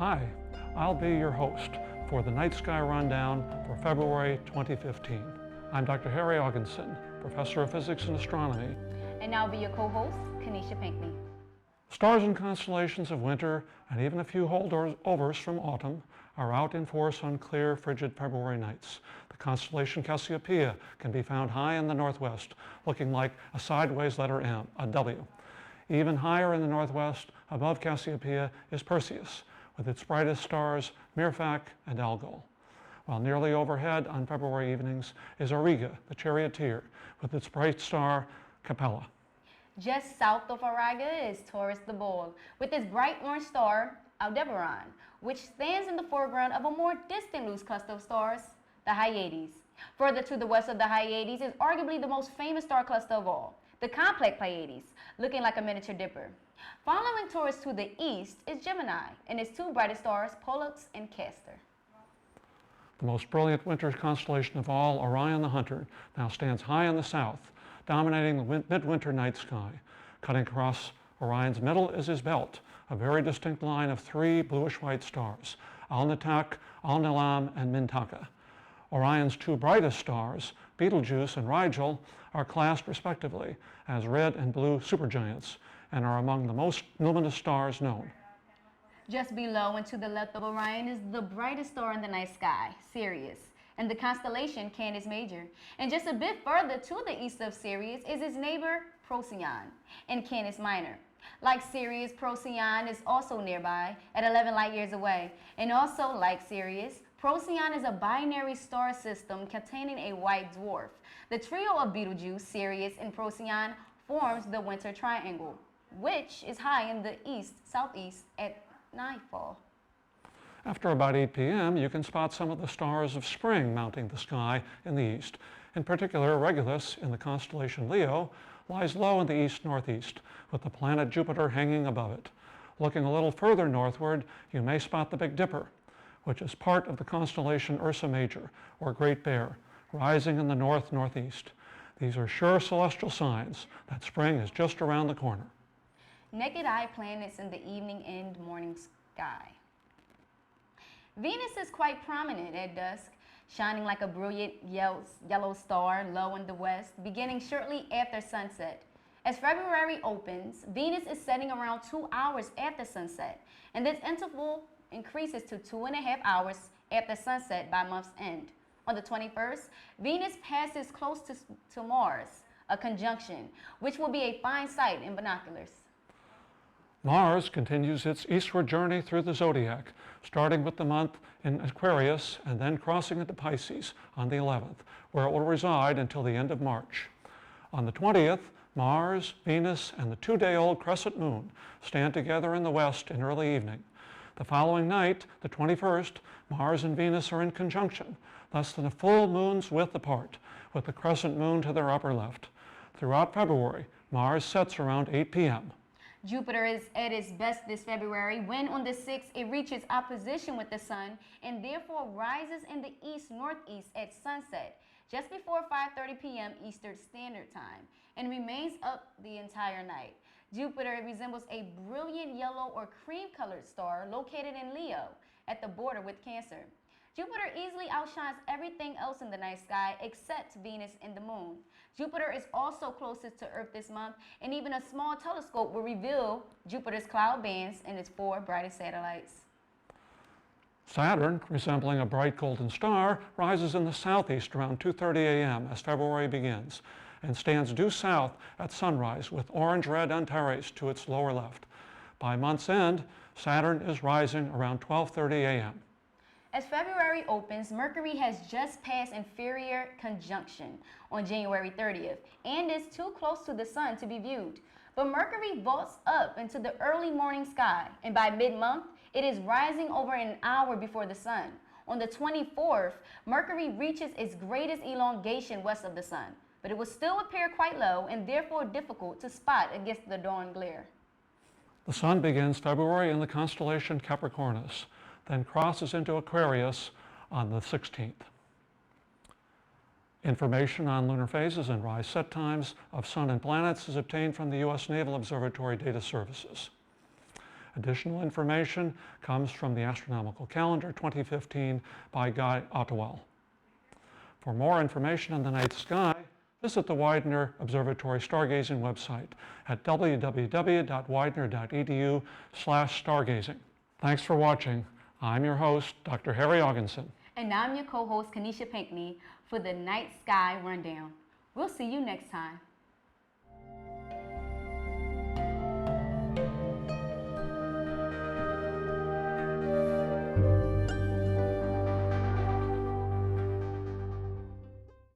Hi, I'll be your host for the Night Sky Rundown for February 2015. I'm Dr. Harry Augenson, Professor of Physics and Astronomy. And I'll be your co-host, Kanisha Pinckney. Stars and constellations of winter and even a few holdovers from autumn are out in force on clear, frigid February nights. The constellation Cassiopeia can be found high in the northwest, looking like a sideways letter M, a W. Even higher in the northwest, above Cassiopeia, is Perseus, with its brightest stars Myrfak and Algol. While nearly overhead on February evenings is Auriga, the charioteer, with its bright star Capella. Just south of Auriga is Taurus the Bull, with its bright orange star Aldebaran, which stands in the foreground of a more distant loose cluster of stars, the Hyades. Further to the west of the Hyades is arguably the most famous star cluster of all, the complex Pleiades, looking like a miniature dipper. Following Taurus to the east is Gemini, and its two brightest stars, Pollux and Castor. The most brilliant winter constellation of all, Orion the Hunter, now stands high in the south, dominating the midwinter night sky. Cutting across Orion's middle is his belt, a very distinct line of three bluish-white stars, Alnitak, Alnilam, and Mintaka. Orion's two brightest stars, Betelgeuse and Rigel, are classed respectively as red and blue supergiants and are among the most luminous stars known. Just below and to the left of Orion is the brightest star in the night sky, Sirius, and the constellation Canis Major. And just a bit further to the east of Sirius is its neighbor Procyon and Canis Minor. Like Sirius, Procyon is also nearby at 11 light years away. And also like Sirius, Procyon is a binary star system containing a white dwarf. The trio of Betelgeuse, Sirius, and Procyon forms the Winter Triangle, which is high in the east-southeast at nightfall. After about 8 p.m., you can spot some of the stars of spring mounting the sky in the east. In particular, Regulus in the constellation Leo lies low in the east-northeast, with the planet Jupiter hanging above it. Looking a little further northward, you may spot the Big Dipper, which is part of the constellation Ursa Major, or Great Bear, rising in the north-northeast. These are sure celestial signs that spring is just around the corner. Naked eye planets in the evening and morning sky. Venus is quite prominent at dusk, shining like a brilliant yellow star low in the west, beginning shortly after sunset. As February opens, Venus is setting around 2 hours after sunset, and this interval increases to 2.5 hours after sunset by month's end. On the 21st, Venus passes close to Mars, a conjunction, which will be a fine sight in binoculars. Mars continues its eastward journey through the zodiac, starting with the month in Aquarius and then crossing into Pisces on the 11th, where it will reside until the end of March. On the 20th, Mars, Venus, and the 2-day-old crescent moon stand together in the west in early evening. The following night, the 21st, Mars and Venus are in conjunction, less than a full moon's width apart, with the crescent moon to their upper left. Throughout February, Mars sets around 8 p.m. Jupiter is at its best this February when on the 6th it reaches opposition with the Sun and therefore rises in the east-northeast at sunset just before 5:30 p.m. Eastern Standard Time and remains up the entire night. Jupiter resembles a brilliant yellow or cream-colored star located in Leo at the border with Cancer. Jupiter easily outshines everything else in the night sky except Venus and the Moon. Jupiter is also closest to Earth this month, and even a small telescope will reveal Jupiter's cloud bands and its 4 brightest satellites. Saturn, resembling a bright golden star, rises in the southeast around 2:30 a.m. as February begins, and stands due south at sunrise with orange-red Antares to its lower left. By month's end, Saturn is rising around 12:30 a.m. As February opens, Mercury has just passed inferior conjunction on January 30th and is too close to the Sun to be viewed. But Mercury vaults up into the early morning sky, and by mid-month, it is rising over an hour before the Sun. On the 24th, Mercury reaches its greatest elongation west of the Sun, but it will still appear quite low and therefore difficult to spot against the dawn glare. The Sun begins February in the constellation Capricornus, then crosses into Aquarius on the 16th. Information on lunar phases and rise set times of Sun and planets is obtained from the U.S. Naval Observatory Data Services. Additional information comes from the Astronomical Calendar 2015 by Guy Ottewell. For more information on the night sky, visit the Widener Observatory Stargazing website at www.widener.edu/stargazing. Thanks for watching. I'm your host, Dr. Harry Augenson. And I'm your co-host, Kanisha Pinckney, for the Night Sky Rundown. We'll see you next time.